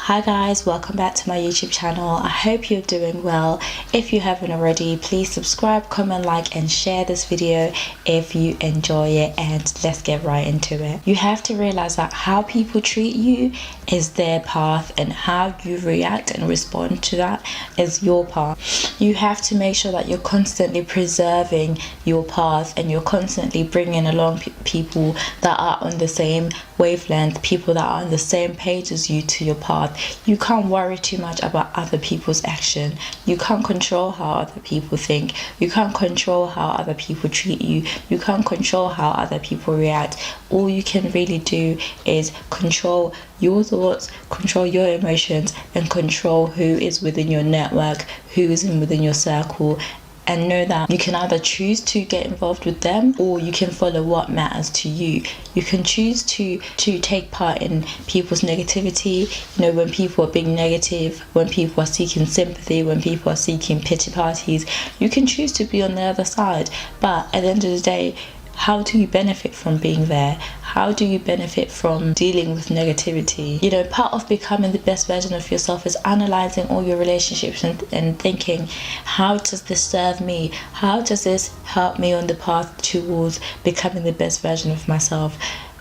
Hi guys, welcome back to my YouTube channel. I hope you're doing well. If you haven't already, please subscribe, comment, like and share this video if you enjoy it, and let's get right into it. You have to realize that how people treat you is their path, and how you react and respond to that is your path. You have to make sure that you're constantly preserving your path and you're constantly bringing along people that are on the same wavelength, people that are on the same page as you to your path. You can't worry too much about other people's action. You can't control how other people think. You can't control how other people treat you. You can't control how other people react. All you can really do is control your thoughts, control your emotions, and control who is within your network, who is within your circle. And know that you can either choose to get involved with them, or you can follow what matters to you. You can choose to take part in people's negativity, when people are being negative, when people are seeking sympathy, when people are seeking pity parties. You can choose to be on the other side, but at the end of the day, how do you benefit from being there? How do you benefit from dealing with negativity? Part of becoming the best version of yourself is analyzing all your relationships and thinking, how does this serve me? How does this help me on the path towards becoming the best version of myself?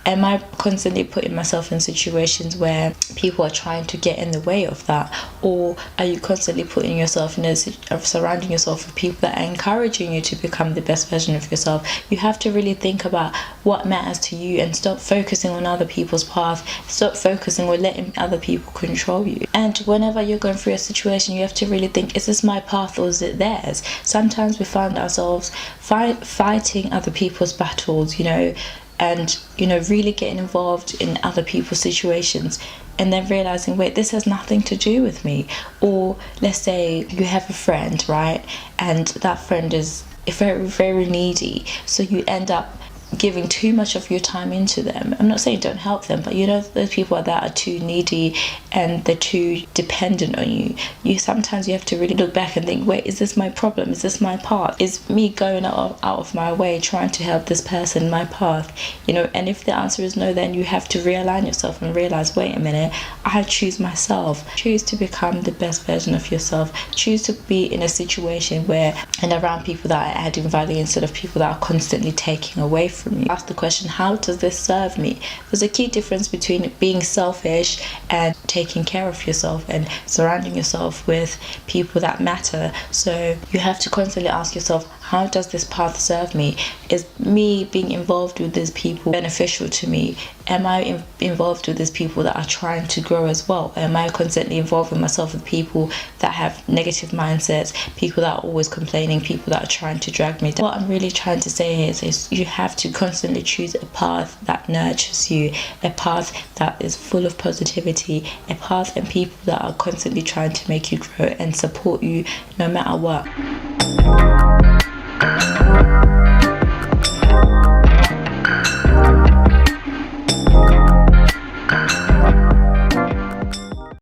Am I constantly putting myself in situations where people are trying to get in the way of that? Or are you constantly putting yourself surrounding yourself with people that are encouraging you to become the best version of yourself? You have to really think about what matters to you and stop focusing on other people's path. Stop focusing on letting other people control you. And whenever you're going through a situation, you have to really think, is this my path or is it theirs? Sometimes we find ourselves fighting other people's battles, and really getting involved in other people's situations, and then realizing, wait, this has nothing to do with me. Or let's say you have a friend, right, and that friend is very, very needy, so you end up giving too much of your time into them. I'm not saying don't help them, but those people that are too needy and they're too dependent on you. Sometimes you have to really look back and think, wait, is this my problem? Is this my path? Is me going out of my way trying to help this person my path? And if the answer is no, then you have to realign yourself and realize, wait a minute, I choose myself. Choose to become the best version of yourself. Choose to be in a situation where and around people that are adding value instead of people that are constantly taking away from you. Ask the question, how does this serve me? There's a key difference between being selfish and taking care of yourself and surrounding yourself with people that matter. So you have to constantly ask yourself, how does this path serve me? Is me being involved with these people beneficial to me? Am I involved with these people that are trying to grow as well? Am I constantly involving myself with people that have negative mindsets, people that are always complaining, people that are trying to drag me down? What I'm really trying to say here is you have to constantly choose a path that nurtures you, a path that is full of positivity, a path and people that are constantly trying to make you grow and support you no matter what.